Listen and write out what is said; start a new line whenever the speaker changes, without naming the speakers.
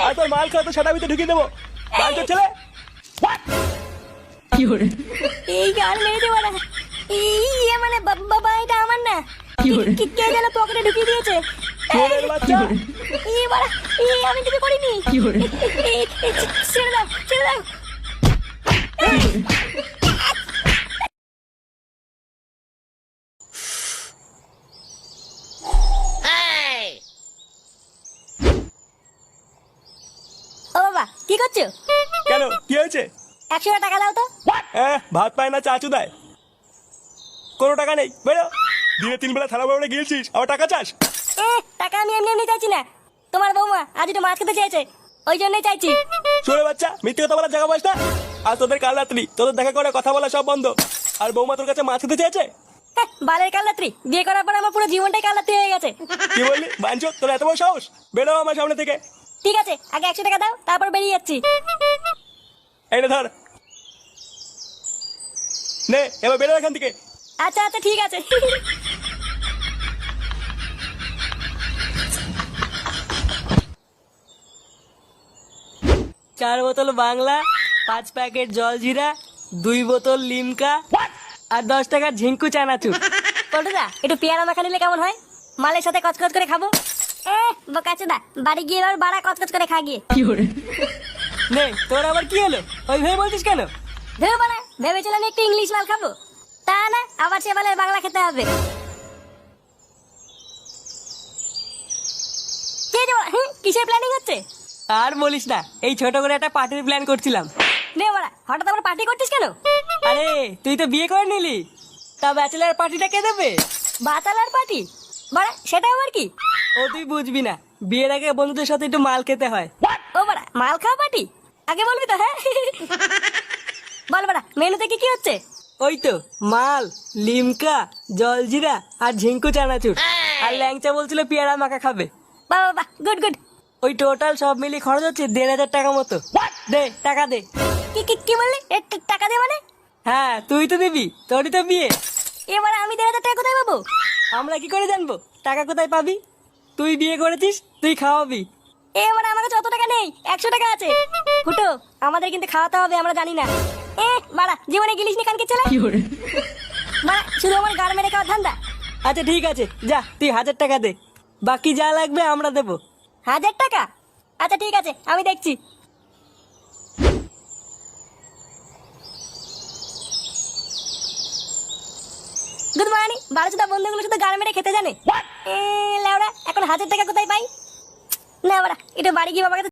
আর তোর মাল খাওয়া তো সেটা ভিতরে ঢুকিয়ে দেবো। বাঞ্চোদ ছেলে।
এই গাল মেরেছে বাড়া। এই মানে বাবা এটা আমার না। কে যেন পকেটে ঢুকিয়ে দিয়েছে।
চোরের বাচ্চা।
এই বাড়া আমি কিছু করিনি। ছেড়ে দাও ছেড়ে দাও। ও বাবা কি করছো?
কেন কি হয়েছে?
100 টাকা দাও তো।
ভাত পায় না চাচু দেয়, কোনো টাকা নেই, বেরো। দিনে 3 বেলা থালা বেড়ে গিয়েছিস, আবার টাকা চাস?
টাকা আমি এমনি এমনি চাইছি না, তোমার বৌমা আজ একটু মাছ খেতে চেয়েছে, ওই জন্যই চাইছি।
চোরে বাচ্চা, মিথ্যে কথা বলার জায়গা পাস না। আর তোদের কাল রাত্রি তোদের দেখা করে কথা বলা সব বন্ধ। আর বৌমা তোর কাছে মাছ খেতে চেয়েছে?
বালের কালরাত্রি, বিয়ে করার পর আমার পুরো জীবনটাই কালরাত্রি হয়ে গেছে।
কি বললি বাঞ্চোদ, তোর এত বড় সাহস? বেরো আমার সামনে থেকে।
ঠিক আছে, আগে 100 টাকা দাও, তারপর বেরিয়ে যাচ্ছি।
এই নে ধর, নে এবার বেরো এখান থেকে।
আচ্ছা আচ্ছা ঠিক আছে।
4 বোতল বাংলা, 5 প্যাকেট জলজিরা, 2 বোতল লিমকা আর 10 টাকার ঝিঙ্কু চানাচুর।
পল্টুদা একটু পেয়ারা মাখা নিলে কেমন হয়? মালের সাথে কচকচ করে খাবো। বোকাচোদা, বাড়ি গিয়ে এবার বাড়া কচকচ করে খা গিয়ে।
নে তোর আবার কি হলো, ওই ভেবে বলছিস কেন?
ধেও বাড়া, ভেবেছিলাম একটু ইংলিশ মাল খাবো, তা না আবার সে বালের বাংলা খেতে হবে। কিসের প্ল্যানিং হচ্ছে?
আর বলিস না, এই ছোট করে একটা পার্টির প্ল্যান করছিলাম।
নে বাড়া, হঠাৎ আবার পার্টি করছিস কেন?
আরে তুই তো বিয়ে করে নিলি, তা ব্যাচেলার পার্টিটা কে দেবে?
বাতালার পার্টি? বাড়া সেটা আবার কি?
ও তুই বুঝবি না, বিয়ের আগে বন্ধুদের সাথে একটু মাল খেতে হয়।
ও বাড়া, মাল খাওয়া পার্টি? আগে বলবি তো। হ্যাঁ বল বাড়া, মেনুতে কি কি হচ্ছে?
ওই তো মাল, লিমকা, জলজিরা আর ঝিঙ্কু চানাচুর। আর ল্যাংচা বলছিল পেয়ারা মাখা খাবে।
বাহ বাহ বাহ, গুড গুড।
ওই টোটাল সব মিলিয়ে খরচ হচ্ছে 1,500 টাকা মতো। দে টাকা দে।
কি কি কি বললি? টাকা দে মানে?
হ্যাঁ তুই তো দিবি, তোরই তো বিয়ে।
এবারে আমি 1,500 টাকা কোথায় পাবো?
আমরা কি করে জানবো টাকা কোথায় পাবি? তুই বিয়ে করেছিস, তুই খাওয়াবি।
এবারে আমার কাছে অত টাকা নেই, 100 টাকা আছে। ফুটো, আমাদের কিন্তু খাওয়াতে হবে, আমরা জানি না। বাড়া জীবনে গিলিস নি কানকে ছেলে। বাড়া শুধু আমার গাড় মেরে খাওয়ার ধান্দা।
আচ্ছা ঠিক আছে, যা তুই 1000 টাকা দে, বাকি যা লাগবে আমরা দেবো।
1000 টাকা? আচ্ছা ঠিক আছে, আমি দেখছি। Good morning. বাড়া শুধু বন্ধুগুলো শুধু গাড় মেরে খেতে জানে। লেওড়া এখন 1000 টাকা কোথায় পাই? না বাড়া, এটা বাড়ি গিয়ে বাবার কাছে